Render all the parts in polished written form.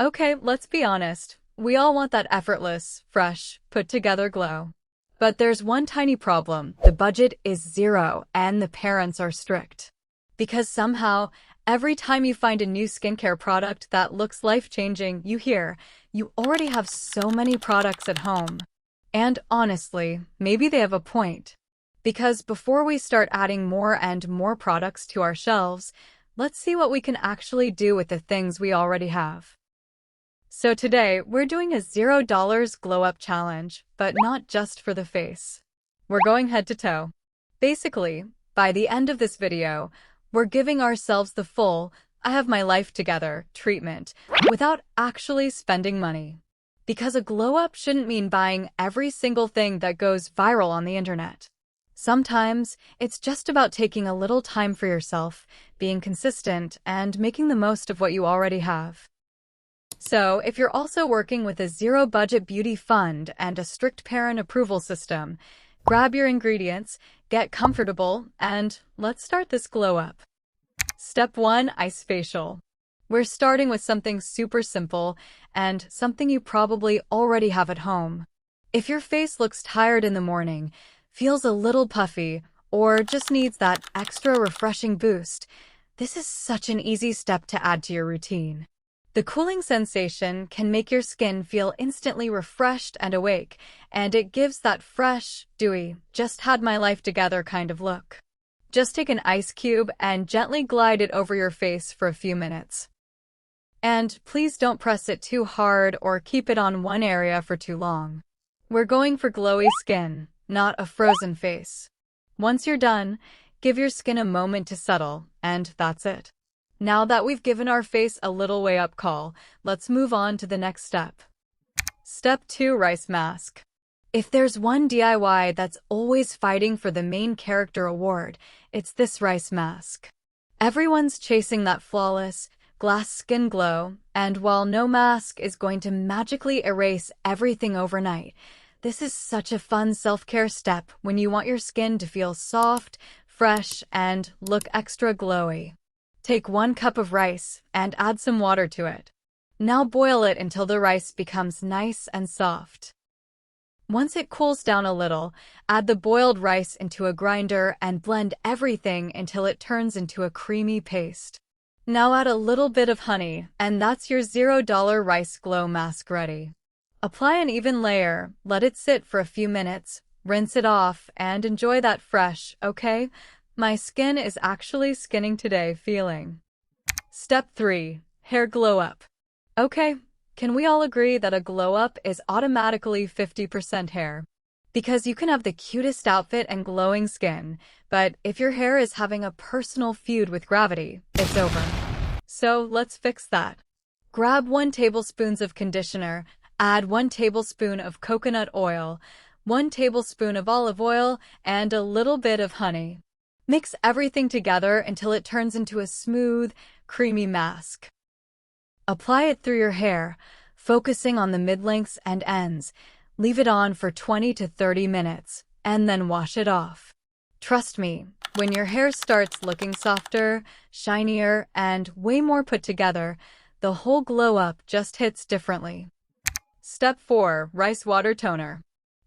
Okay, let's be honest. We all want that effortless, fresh, put-together glow. But there's one tiny problem. The budget is zero and the parents are strict. Because somehow, every time you find a new skincare product that looks life-changing, you hear, you already have so many products at home. And honestly, maybe they have a point. Because before we start adding more and more products to our shelves, let's see what we can actually do with the things we already have. So today, we're doing a $0 glow-up challenge, but not just for the face. We're going head to toe. Basically, by the end of this video, we're giving ourselves the full, I have my life together treatment, without actually spending money. Because a glow-up shouldn't mean buying every single thing that goes viral on the internet. Sometimes, it's just about taking a little time for yourself, being consistent, and making the most of what you already have. So, if you're also working with a zero-budget beauty fund and a strict parent approval system, grab your ingredients, get comfortable, and let's start this glow-up. Step 1. Ice Facial. We're starting with something super simple and something you probably already have at home. If your face looks tired in the morning, feels a little puffy, or just needs that extra refreshing boost, this is such an easy step to add to your routine. The cooling sensation can make your skin feel instantly refreshed and awake, and it gives that fresh, dewy, just had my life together kind of look. Just take an ice cube and gently glide it over your face for a few minutes. And please don't press it too hard or keep it on one area for too long. We're going for glowy skin, not a frozen face. Once you're done, give your skin a moment to settle, and that's it. Now that we've given our face a little wake-up call, let's move on to the next step. Step 2. Rice Mask. If there's one DIY that's always fighting for the main character award, it's this rice mask. Everyone's chasing that flawless, glass skin glow, and while no mask is going to magically erase everything overnight, this is such a fun self-care step when you want your skin to feel soft, fresh, and look extra glowy. Take 1 cup of rice and add some water to it. Now boil it until the rice becomes nice and soft. Once it cools down a little, add the boiled rice into a grinder and blend everything until it turns into a creamy paste. Now add a little bit of honey, and that's your $0 rice glow mask ready. Apply an even layer, let it sit for a few minutes, rinse it off, and enjoy that fresh, okay? My skin is actually skinning today feeling. Step 3. Hair Glow Up. Okay, can we all agree that a glow up is automatically 50% hair? Because you can have the cutest outfit and glowing skin, but if your hair is having a personal feud with gravity, it's over. So let's fix that. Grab 1 tablespoon of conditioner, add 1 tablespoon of coconut oil, 1 tablespoon of olive oil, and a little bit of honey. Mix everything together until it turns into a smooth, creamy mask. Apply it through your hair, focusing on the mid-lengths and ends. Leave it on for 20 to 30 minutes, and then wash it off. Trust me, when your hair starts looking softer, shinier, and way more put together, the whole glow-up just hits differently. Step 4. Rice Water Toner.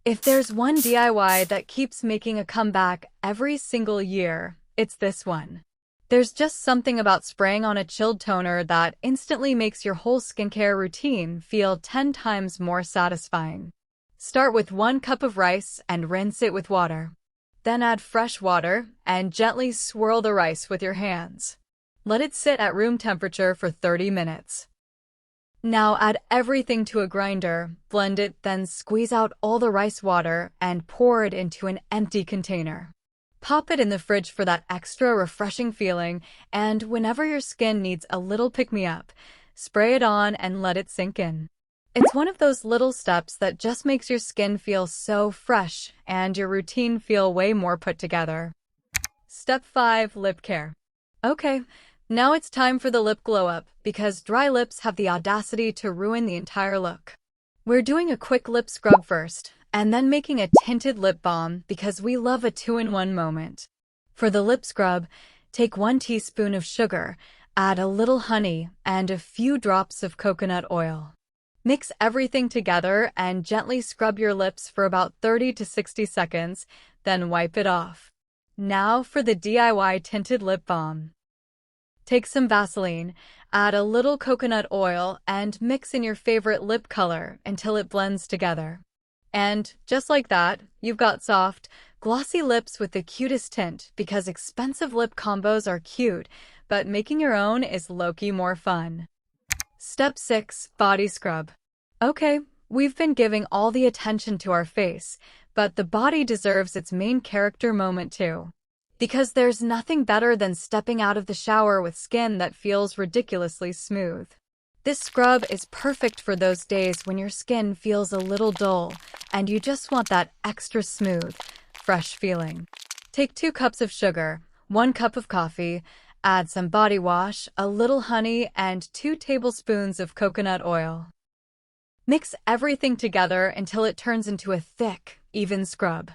If there's one DIY that keeps making a comeback every single year, it's this one. There's just something about spraying on a chilled toner that instantly makes your whole skincare routine feel 10 times more satisfying. Start with 1 cup of rice and rinse it with water. Then add fresh water and gently swirl the rice with your hands. Let it sit at room temperature for 30 minutes. Now add everything to a grinder, blend it, then squeeze out all the rice water and pour it into an empty container. Pop it in the fridge for that extra refreshing feeling, and whenever your skin needs a little pick-me-up, spray it on and let it sink in. It's one of those little steps that just makes your skin feel so fresh and your routine feel way more put together. Step 5. Lip Care. Okay. Now it's time for the lip glow up, because dry lips have the audacity to ruin the entire look. We're doing a quick lip scrub first, and then making a tinted lip balm because we love a 2-in-1 moment. For the lip scrub, take 1 teaspoon of sugar, Add a little honey and a few drops of coconut oil. Mix everything together and gently scrub your lips for about 30 to 60 seconds, then wipe it off. Now for the DIY tinted lip balm. Take some Vaseline, add a little coconut oil, and mix in your favorite lip color until it blends together. And just like that, you've got soft, glossy lips with the cutest tint, because expensive lip combos are cute, but making your own is low-key more fun. Step 6. Body scrub. Okay, we've been giving all the attention to our face, but the body deserves its main character moment too. Because there's nothing better than stepping out of the shower with skin that feels ridiculously smooth. This scrub is perfect for those days when your skin feels a little dull and you just want that extra smooth, fresh feeling. Take 2 cups of sugar, 1 cup of coffee, add some body wash, a little honey, and 2 tablespoons of coconut oil. Mix everything together until it turns into a thick, even scrub.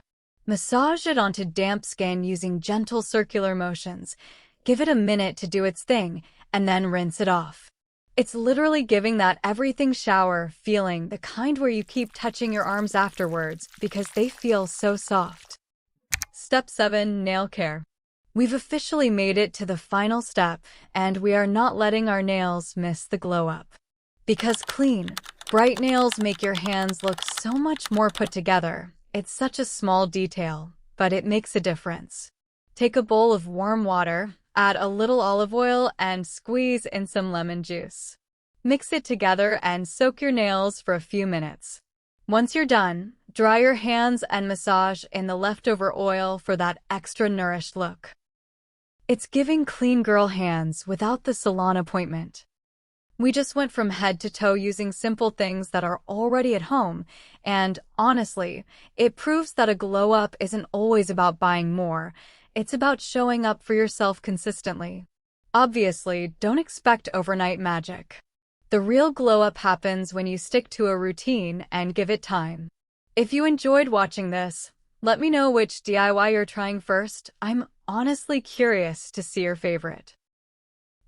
Massage it onto damp skin using gentle circular motions. Give it a minute to do its thing, and then rinse it off. It's literally giving that everything shower feeling, the kind where you keep touching your arms afterwards because they feel so soft. Step 7. Nail care. We've officially made it to the final step, and we are not letting our nails miss the glow up. Because clean, bright nails make your hands look so much more put together. It's such a small detail, but it makes a difference. Take a bowl of warm water, add a little olive oil, and squeeze in some lemon juice. Mix it together and soak your nails for a few minutes. Once you're done, dry your hands and massage in the leftover oil for that extra nourished look. It's giving clean girl hands without the salon appointment. We just went from head to toe using simple things that are already at home, and honestly, it proves that a glow up isn't always about buying more. It's about showing up for yourself consistently. Obviously, don't expect overnight magic. The real glow up happens when you stick to a routine and give it time. If you enjoyed watching this, let me know which DIY you're trying first. I'm honestly curious to see your favorite.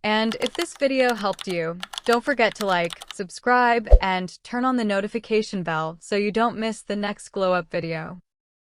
And if this video helped you, don't forget to like, subscribe, and turn on the notification bell so you don't miss the next glow up video.